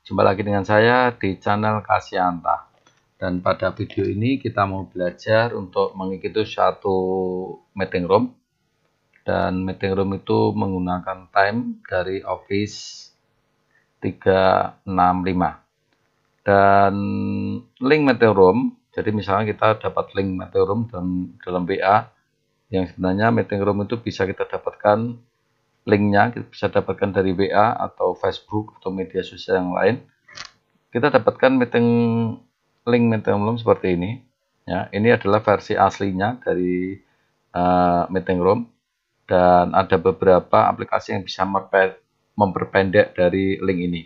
Jumpa lagi dengan saya di channel Kasyanta. Dan pada video ini kita mau belajar untuk mengikuti satu meeting room. Dan meeting room itu menggunakan time dari Office 365. Dan link meeting room, jadi misalnya kita dapat link meeting room dalam WA, yang sebenarnya meeting room itu bisa kita dapatkan linknya, kita bisa dapatkan dari WA atau Facebook atau media sosial yang lain. Kita dapatkan link meeting room seperti ini ya. Ini adalah versi aslinya dari meeting room, dan ada beberapa aplikasi yang bisa memperpendek dari link ini.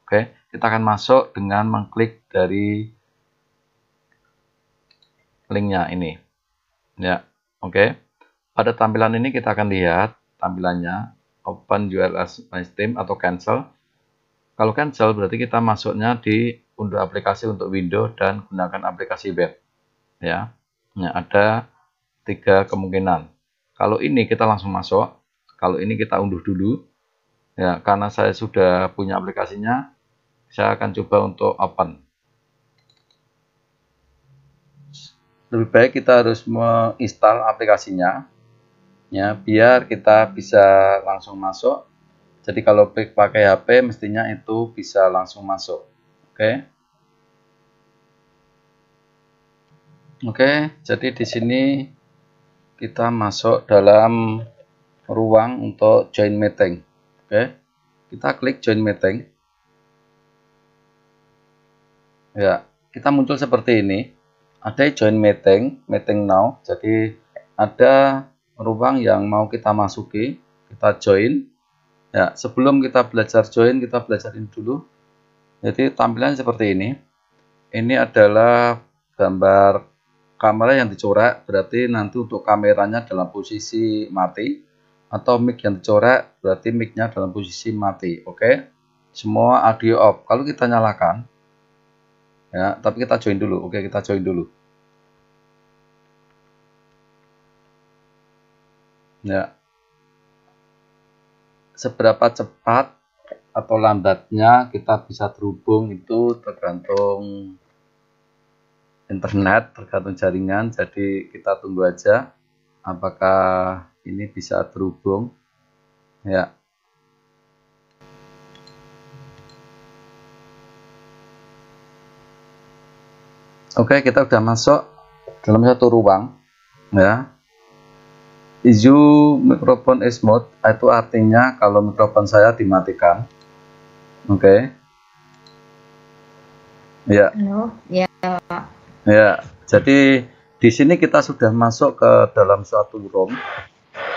Oke, kita akan masuk dengan mengklik dari linknya ini ya. Oke, pada tampilan ini kita akan lihat tampilannya open URL system atau cancel. Kalau cancel berarti kita masuknya di unduh aplikasi untuk Windows dan gunakan aplikasi web ya. Nah, ada 3 kemungkinan. Kalau ini kita langsung masuk, kalau ini kita unduh dulu ya. Karena saya sudah punya aplikasinya, saya akan coba untuk open. Lebih baik kita harus menginstal aplikasinya ya, biar kita bisa langsung masuk. Jadi kalau pakai HP mestinya itu bisa langsung masuk. Oke, jadi di sini kita masuk dalam ruang untuk join meeting. Oke, kita klik join meeting. Ya, kita muncul seperti ini. Ada join meeting, meeting now. Jadi ada ruang yang mau kita masuki, kita join. Ya, sebelum kita belajar join, kita belajarin dulu. Jadi tampilannya seperti ini. Ini adalah gambar kamera yang dicoret, berarti nanti untuk kameranya dalam posisi mati, atau mic yang dicoret berarti mic-nya dalam posisi mati. Oke, semua audio off. Kalau kita nyalakan ya, tapi kita join dulu. Oke, kita join dulu ya. Seberapa cepat atau lambatnya kita bisa terhubung itu tergantung internet, tergantung jaringan. Jadi kita tunggu aja apakah ini bisa terhubung ya. Oke, kita udah masuk dalam satu ruang ya. Issue microphone is mute, itu artinya kalau mikrofon saya dimatikan. Oke. Ya. Halo, ya. Ya, jadi di sini kita sudah masuk ke dalam suatu room.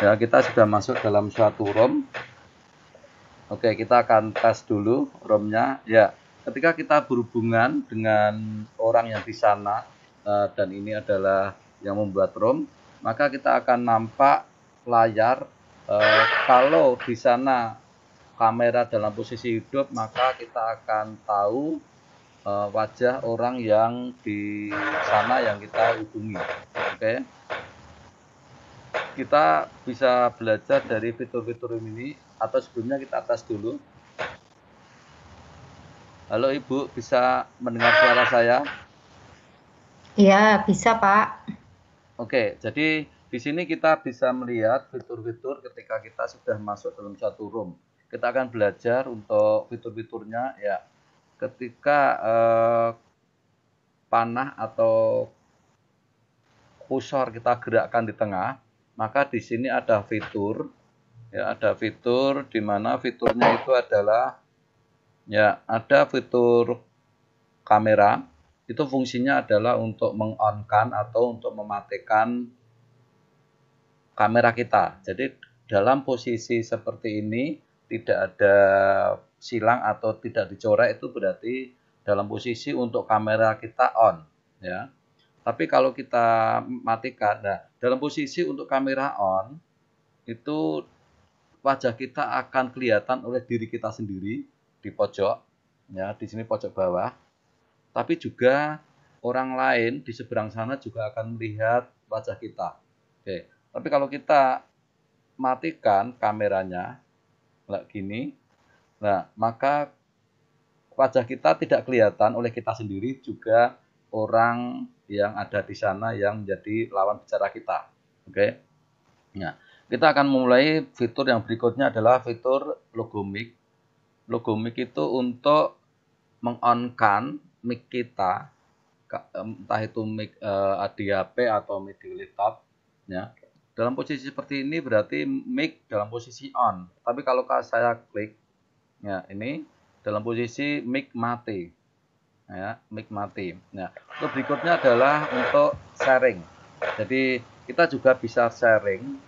Ya, kita sudah masuk dalam suatu room. Oke, kita akan tes dulu roomnya. Ya, ketika kita berhubungan dengan orang yang di sana dan ini adalah yang membuat room, maka kita akan nampak layar. Kalau di sana kamera dalam posisi hidup, maka kita akan tahu wajah orang yang di sana yang kita hubungi. Oke, kita bisa belajar dari fitur-fitur ini, atau sebelumnya kita tes dulu. Halo Ibu, bisa mendengar suara saya? Iya, bisa, Pak. Oke, jadi di sini kita bisa melihat fitur-fitur ketika kita sudah masuk dalam satu room. Kita akan belajar untuk fitur-fiturnya ya. Ketika panah atau kursor kita gerakkan di tengah, maka di sini ada fitur ya, ada fitur di mana fiturnya itu adalah ya, ada fitur kamera. Itu fungsinya adalah untuk meng-on-kan atau untuk mematikan kamera kita. Jadi dalam posisi seperti ini tidak ada silang atau tidak dicoret, itu berarti dalam posisi untuk kamera kita on ya. Tapi kalau kita matikan, nah dalam posisi untuk kamera on itu wajah kita akan kelihatan oleh diri kita sendiri di pojok ya, di sini pojok bawah. Tapi juga orang lain di seberang sana juga akan melihat wajah kita. Oke, tapi kalau kita matikan kameranya kayak gini, nah maka wajah kita tidak kelihatan oleh kita sendiri, juga orang yang ada di sana yang menjadi lawan bicara kita. Oke. Nah, kita akan mulai fitur yang berikutnya adalah fitur logo mic. Logo mic itu untuk meng-on-kan mic kita, entah itu mic di HP atau mic di laptop. Ya. Dalam posisi seperti ini berarti mic dalam posisi on. Tapi kalau saya klik, ya ini dalam posisi mic mati. Ya, mic mati. Nah, untuk berikutnya adalah untuk sharing. Jadi kita juga bisa sharing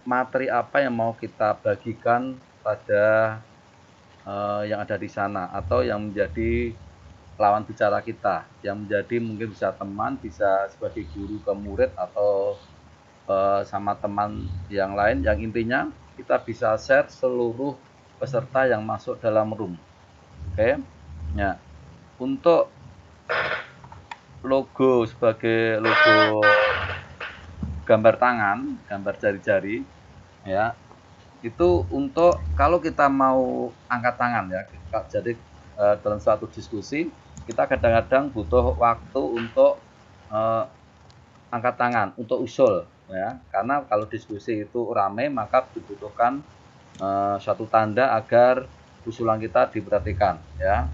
materi apa yang mau kita bagikan pada yang ada di sana atau yang menjadi lawan bicara kita, yang menjadi mungkin bisa teman, bisa sebagai guru ke murid atau sama teman yang lain, yang intinya kita bisa share seluruh peserta yang masuk dalam room. Oke. Ya. Untuk logo sebagai logo gambar tangan, gambar jari-jari, ya. Itu untuk kalau kita mau angkat tangan ya. Jadi dalam suatu diskusi kita kadang-kadang butuh waktu untuk angkat tangan, untuk usul ya. Karena kalau diskusi itu ramai maka dibutuhkan suatu tanda agar usulan kita diperhatikan ya.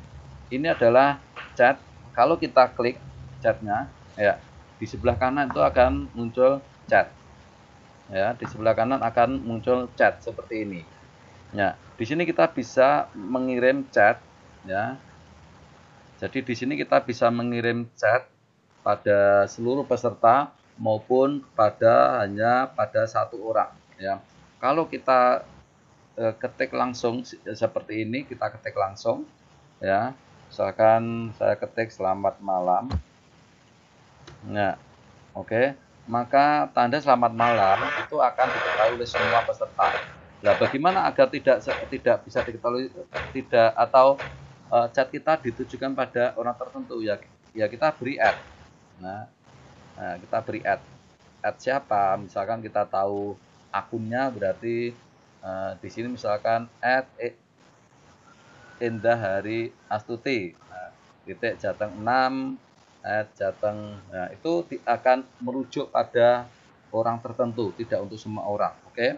Ini adalah chat. Kalau kita klik chatnya ya, di sebelah kanan itu akan muncul chat. Ya, di sebelah kanan akan muncul chat seperti ini. Ya, di sini kita bisa mengirim chat ya. Jadi di sini kita bisa mengirim chat pada seluruh peserta maupun hanya pada satu orang ya. Kalau kita ketik langsung seperti ini, kita ketik langsung ya. Misalkan saya ketik selamat malam. Nah, oke. Maka tanda selamat malam itu akan diketahui oleh semua peserta. Nah, bagaimana agar tidak bisa diketahui atau chat kita ditujukan pada orang tertentu ya? Ya kita beri add. Nah, kita beri add. Add siapa? Misalkan kita tahu akunnya, berarti di sini misalkan add Indah Hari Astuti. Nah, titik Jateng 6 Jateng. Nah, itu akan merujuk pada orang tertentu, tidak untuk semua orang. Oke.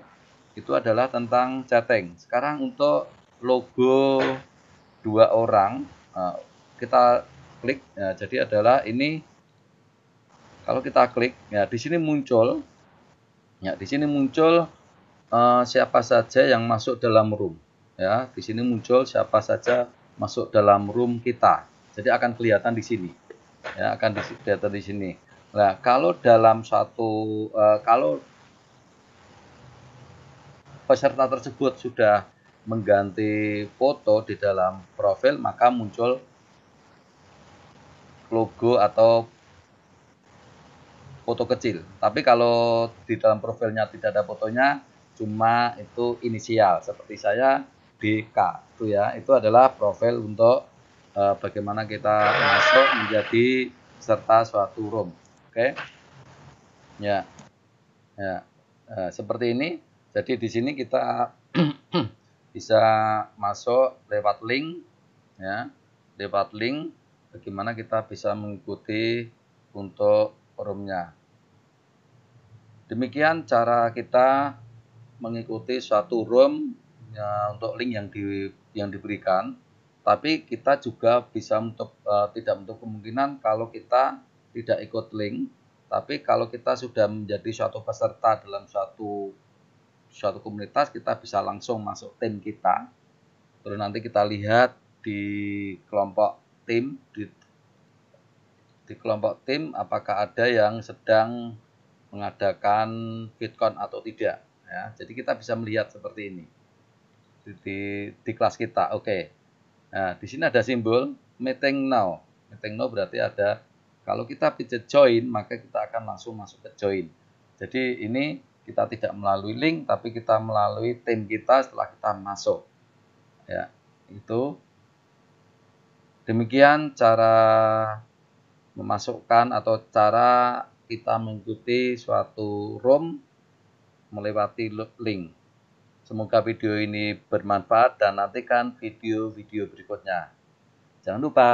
Itu adalah tentang chatting. Sekarang untuk logo dua orang, kita klik. Nah, jadi adalah ini kalau kita klik, ya di sini muncul siapa saja yang masuk dalam room. Ya, di sini muncul siapa saja masuk dalam room kita. Jadi akan kelihatan di sini. Ya, akan kelihatan di sini. Nah, kalau dalam kalau peserta tersebut sudah mengganti foto di dalam profil, maka muncul logo atau foto kecil. Tapi kalau di dalam profilnya tidak ada fotonya, cuma itu inisial. Seperti saya BK itu ya. Itu adalah profil untuk bagaimana kita masuk menjadi peserta suatu room. Oke. Ya. Ya. Seperti ini. Jadi di sini kita bisa masuk lewat link ya. Lewat link bagaimana kita bisa mengikuti untuk roomnya. Demikian cara kita mengikuti suatu room ya, untuk link yang diberikan. Tapi kita juga bisa tidak untuk kemungkinan kalau kita tidak ikut link. Tapi kalau kita sudah menjadi suatu peserta dalam suatu komunitas, kita bisa langsung masuk tim kita. Terus nanti kita lihat di kelompok tim, di kelompok tim apakah ada yang sedang mengadakan VidCon atau tidak. Ya, jadi kita bisa melihat seperti ini di kelas kita. Oke. Nah, di sini ada simbol meeting now. Meeting now berarti ada, kalau kita pijat join maka kita akan langsung masuk ke join. Jadi ini kita tidak melalui link tapi kita melalui tim kita setelah kita masuk. Ya, itu demikian cara memasukkan atau cara kita mengikuti suatu room melewati link. Semoga video ini bermanfaat dan nantikan video-video berikutnya. Jangan lupa